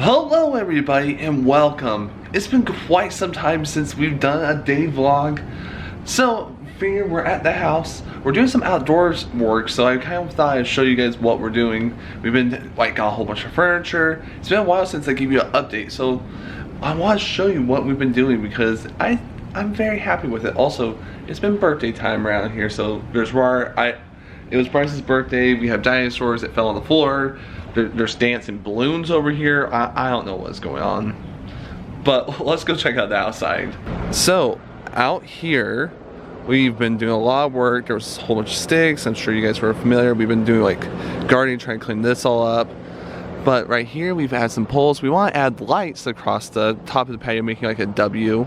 Hello everybody and welcome. It's been quite some time since we've done a day vlog. So here we're at the house. We're doing some outdoors work, so I kind of thought I'd show you guys what we're doing. We've been got a whole bunch of furniture. It's been a while since I gave you an update, so I want to show you what we've been doing because I'm very happy with it. Also, it's been birthday time around here, so it was Bryce's birthday. We have dinosaurs that fell on the floor. There's dancing balloons over here. I don't know what's going on. But let's go check out the outside. So, out here, we've been doing a lot of work. There was a whole bunch of sticks. I'm sure you guys were familiar. We've been doing like gardening, trying to clean this all up. But right here, we've had some poles. We want to add lights across the top of the patio, making like a W.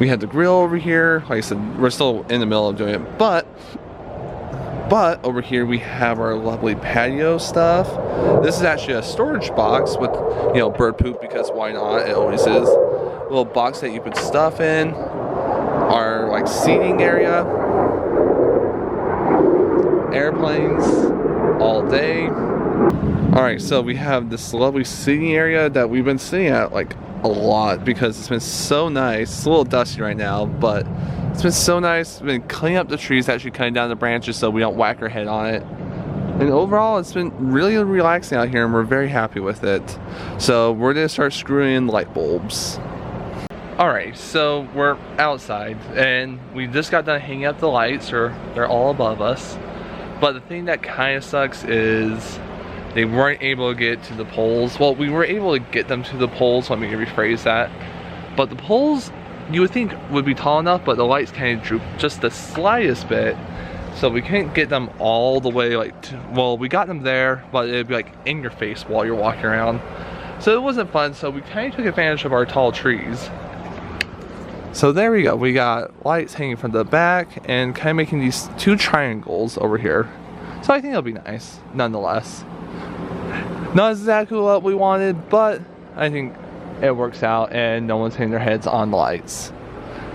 We had the grill over here. Like I said, we're still in the middle of doing it. But over here we have our lovely patio stuff. This is actually a storage box with, you know, bird poop, because why not? It always is. A little box that you put stuff in. Our like seating area. Airplanes all day. Alright, so we have this lovely seating area that we've been sitting at like a lot because it's been so nice. It's a little dusty right now, but it's been so nice. We've been cleaning up the trees, actually cutting down the branches so we don't whack our head on it. And overall, it's been really relaxing out here and we're very happy with it. So we're gonna start screwing in light bulbs. Alright, so we're outside and we just got done hanging up the lights, or they're all above us. But the thing that kind of sucks is they weren't able to get to the poles. Well, we were able to get them to the poles, let me rephrase that. But the poles, you would think would be tall enough, but the lights kind of droop just the slightest bit. So we can't get them all the way well, we got them there, but it'd be like in your face while you're walking around. So it wasn't fun, so we kind of took advantage of our tall trees. So there we go, we got lights hanging from the back and kind of making these two triangles over here. So I think it'll be nice, nonetheless. Not exactly what we wanted, but I think it works out and no one's hitting their heads on the lights.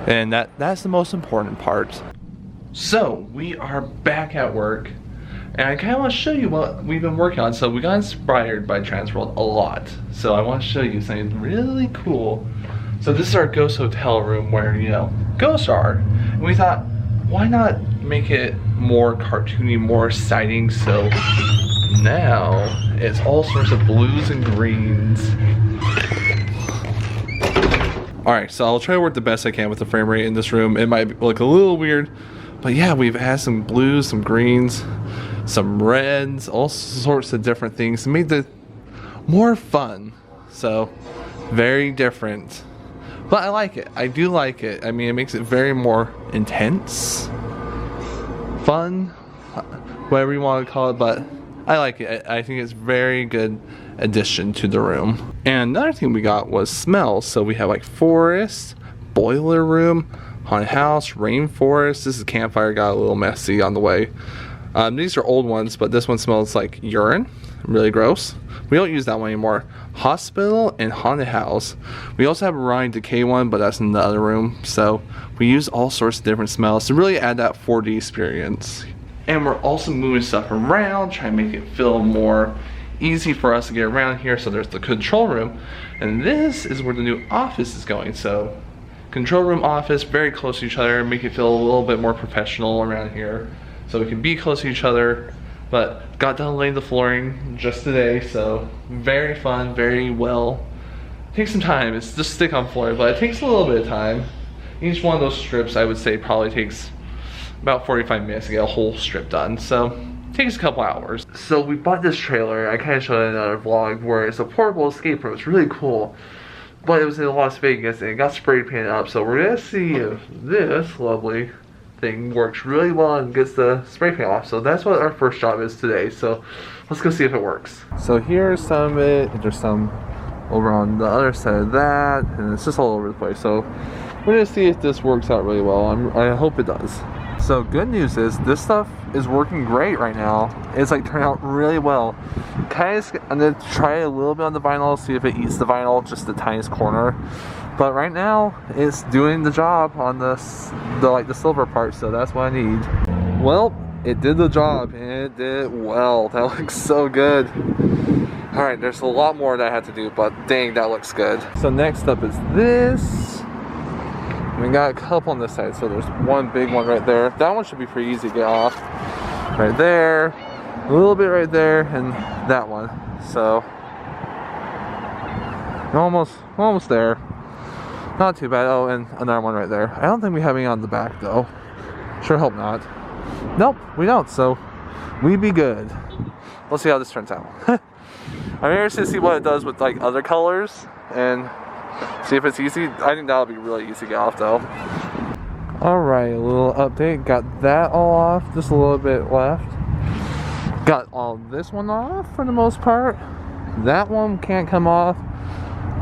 And that's the most important part. So, we are back at work. And I kind of want to show you what we've been working on. So, we got inspired by Transworld a lot. So, I want to show you something really cool. So, this is our ghost hotel room where, you know, ghosts are. And we thought, why not make it more cartoony, more exciting? So, now it's all sorts of blues and greens. Alright, so I'll try to work the best I can with the frame rate in this room. It might look a little weird, but yeah, we've had some blues, some greens, some reds, all sorts of different things to make it more fun. So, very different. But I like it. I do like it. I mean, it makes it very more intense, fun, whatever you want to call it, but I like it. I think it's very good addition to the room. And another thing we got was smells. So we have like forest, boiler room, haunted house, rainforest. This is campfire, got a little messy on the way. These are old ones, but this one smells like urine, really gross. We don't use that one anymore. Hospital and haunted house. We also have a rotting decay one, but that's in the other room. So we use all sorts of different smells to really add that 4D experience. And we're also moving stuff around, trying to make it feel more easy for us to get around here. So there's the control room, and this is where the new office is going. So control room, office, very close to each other, make it feel a little bit more professional around here. So we can be close to each other, but got done laying the flooring just today, so very fun, very well. Takes some time, it's just stick on floor, but it takes a little bit of time. Each one of those strips, I would say, probably takes about 45 minutes to get a whole strip done, so it takes a couple hours. So we bought this trailer. I kind of showed it in another vlog where it's a portable escape room. It's really cool, but it was in Las Vegas and it got spray painted up, so we're gonna see if this lovely thing works really well and gets the spray paint off. So that's what our first job is today, so let's go see if it works. So here's some of it, and there's some over on the other side of that, and it's just all over the place. So we're gonna see if this works out really well. I hope it does. So good news is this stuff is working great right now. It's like turned out really well. I'm gonna try a little bit on the vinyl, see if it eats the vinyl, just the tiniest corner. But right now it's doing the job on the silver part, so that's what I need. Well, it did the job and it did well. That looks so good. Alright, there's a lot more that I have to do, but dang, that looks good. So next up is this. We got a couple on this side, so there's one big one right there. That one should be pretty easy to get off. Right there, a little bit right there, and that one. So almost there. Not too bad. Oh, and another one right there. I don't think we have any on the back though. Sure hope not. Nope, we don't, so we be good. We'll see how this turns out. I'm interested to see what it does with like other colors and see if it's easy. I think that'll be really easy to get off though. Alright, a little update. Got that all off, just a little bit left. Got all this one off for the most part. That one can't come off.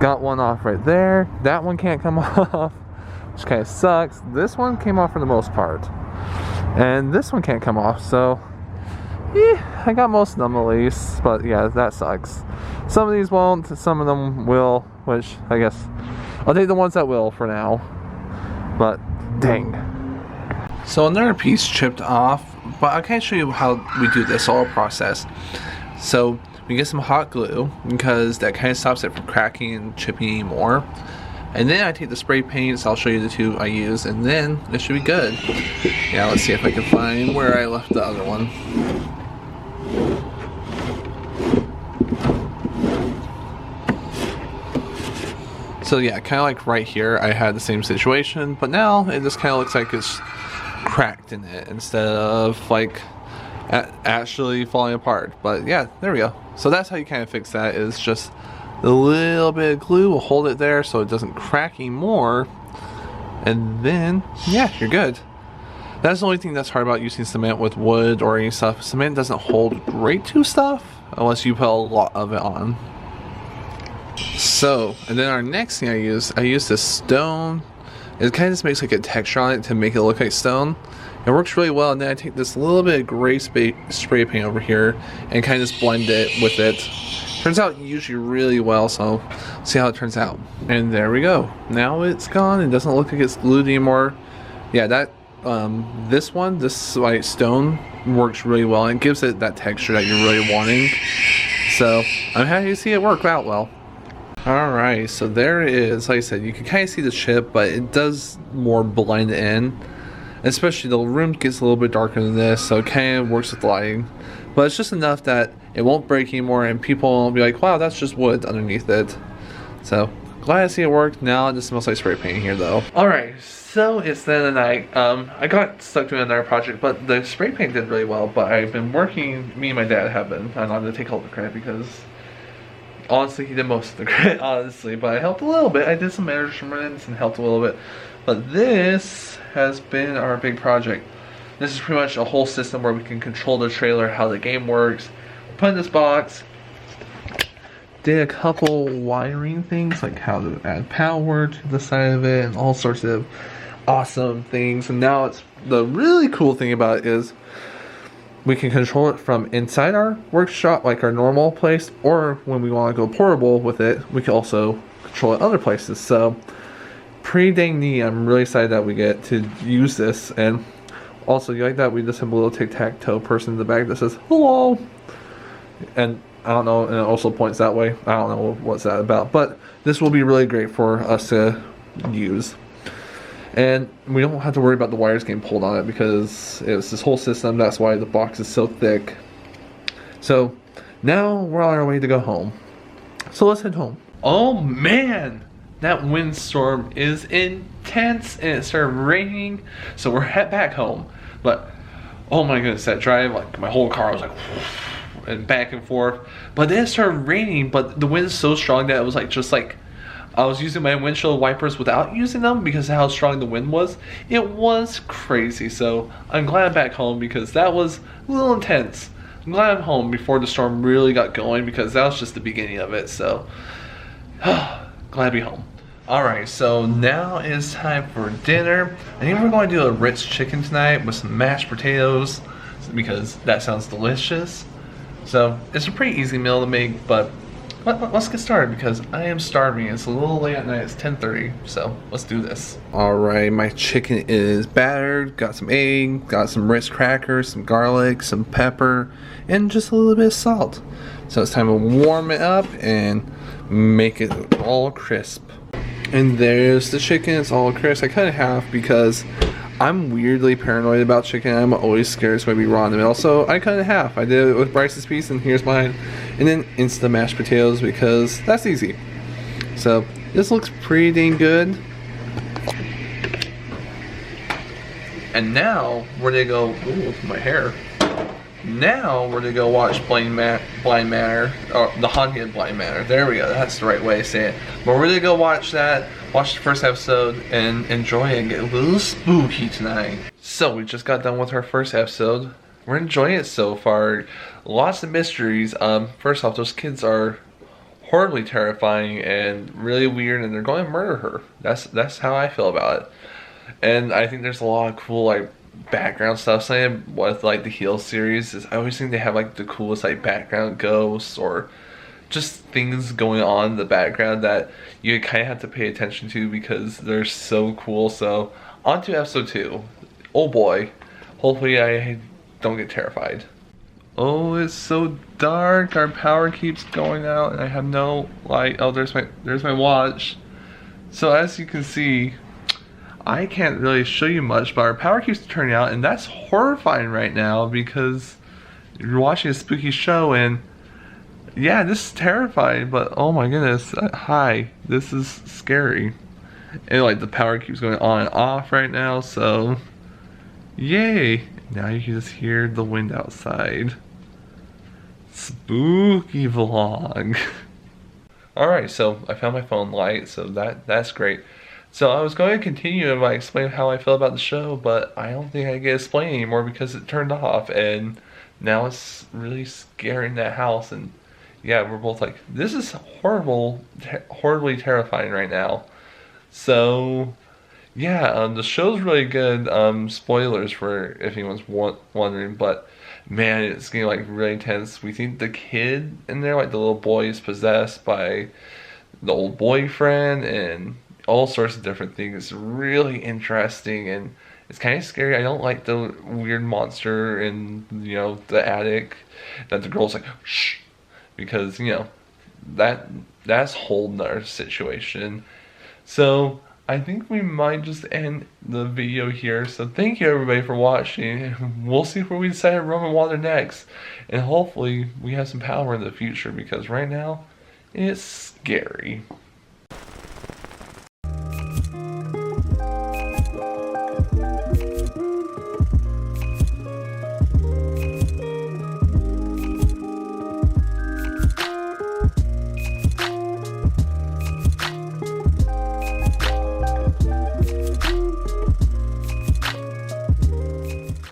Got one off right there. That one can't come off, which kind of sucks. This one came off for the most part. And this one can't come off, so yeah, I got most of them at least. But yeah, that sucks. Some of these won't, some of them will, which I guess I'll take the ones that will for now. But dang. So another piece chipped off, but I can't show you how we do this whole process. So we get some hot glue because that kind of stops it from cracking and chipping anymore. And then I take the spray paints, I'll show you the two I use, and then it should be good. Yeah, let's see if I can find where I left the other one. So yeah, kind of like right here, I had the same situation, but now it just kind of looks like it's cracked in it instead of like actually falling apart. But yeah, there we go. So that's how you kind of fix that, is just a little bit of glue will hold it there so it doesn't crack anymore, and then yeah, you're good. That's the only thing that's hard about using cement with wood or any stuff. Cement doesn't hold great to stuff unless you put a lot of it on. So, and then our next thing I use this stone. It kind of just makes like a texture on it to make it look like stone. It works really well, and then I take this little bit of gray spray paint over here and kind of just blend it with it. Turns out usually really well, so see how it turns out. And there we go. Now it's gone. It doesn't look like it's glued anymore. Yeah, that this like stone works really well and gives it that texture that you're really wanting. So I'm happy to see it work out well. Alright, so there it is. Like I said, you can kind of see the chip, but it does more blend in. Especially the room gets a little bit darker than this, so it kind of works with lighting. But it's just enough that it won't break anymore and people will be like, wow, that's just wood underneath it. So glad to see it worked. Now it just smells like spray paint here though. Alright, so it's the end of the night. I got stuck doing another project, but the spray paint did really well. But I've been working, me and my dad have been. I'm not going to take all the credit because honestly he did most of the credit, honestly. But I helped a little bit. I did some measurements and helped a little bit. But this has been our big project. This is pretty much a whole system where we can control the trailer, how the game works. Put in this box. Did a couple wiring things, like how to add power to the side of it and all sorts of awesome things. And now it's, the really cool thing about it is we can control it from inside our workshop, like our normal place, or when we want to go portable with it, we can also control it other places. So pretty dang neat. I'm really excited that we get to use this. And also, you like that we just have a little tic-tac-toe person in the back that says hello, and I don't know, and it also points that way. I don't know what's that about, but this will be really great for us to use. And we don't have to worry about the wires getting pulled on it because it's this whole system. That's why the box is so thick. So now we're on our way to go home. So let's head home. Oh man, that windstorm is intense and it started raining. So we're head back home. But oh my goodness, that drive, like my whole car was like and back and forth. But then it started raining, but the wind is so strong that it was like just like I was using my windshield wipers without using them because of how strong the wind was. It was crazy. So I'm glad I'm back home because that was a little intense. I'm glad I'm home before the storm really got going because that was just the beginning of it. So glad to be home. Alright, so now it's time for dinner. I think we're going to do a Ritz chicken tonight with some mashed potatoes because that sounds delicious. So it's a pretty easy meal to make, but let's get started because I am starving. It's a little late at night. It's 10:30, so let's do this. Alright, my chicken is battered. Got some egg, got some Ritz crackers, some garlic, some pepper, and just a little bit of salt. So it's time to warm it up and make it all crisp. And there's the chicken. It's all crisp. I cut it in half because I'm weirdly paranoid about chicken. I'm always scared it's going to be raw in the middle. So I cut it in half. I did it with Bryce's piece, and here's mine. And then into the mashed potatoes because that's easy. So this looks pretty dang good. And now we're gonna go. Ooh, my hair. Now we're gonna go watch Blind Manor, or The Haunted Blind Manor. There we go. That's the right way to say it. But we're gonna go watch that. Watch the first episode and enjoy it and get a little spooky tonight. So we just got done with our first episode. We're enjoying it so far. Lots of mysteries. First off, those kids are horribly terrifying and really weird, and they're going to murder her. That's how I feel about it. And I think there's a lot of cool like background stuff. Something with like the Heal series is I always think they have like the coolest like background ghosts or just things going on in the background that you kind of have to pay attention to because they're so cool. So on to episode 2. Oh boy, hopefully I don't get terrified. Oh, it's so dark. Our power keeps going out and I have no light. Oh, there's my watch. So as you can see, I can't really show you much, but our power keeps turning out, and that's horrifying right now because you're watching a spooky show, and yeah, this is terrifying, but oh my goodness, hi, this is scary. And like the power keeps going on and off right now, so yay. Now you can just hear the wind outside. Spooky vlog. Alright, so I found my phone light, so that's great. So I was going to continue and explain how I feel about the show, but I don't think I can explain anymore because it turned off, and now it's really scaring that house. And yeah, we're both like, this is horrible, horribly terrifying right now. So yeah, the show's really good. Spoilers for if anyone's wondering, but man, it's getting like really intense. We think the kid in there, like the little boy, is possessed by the old boyfriend and all sorts of different things. It's really interesting and it's kind of scary. I don't like the weird monster in, you know, the attic that the girl's like, shh, because, you know, that's a whole nother situation. So I think we might just end the video here. So thank you everybody for watching. We'll see where we decide to roam and water next. And hopefully we have some power in the future because right now it's scary.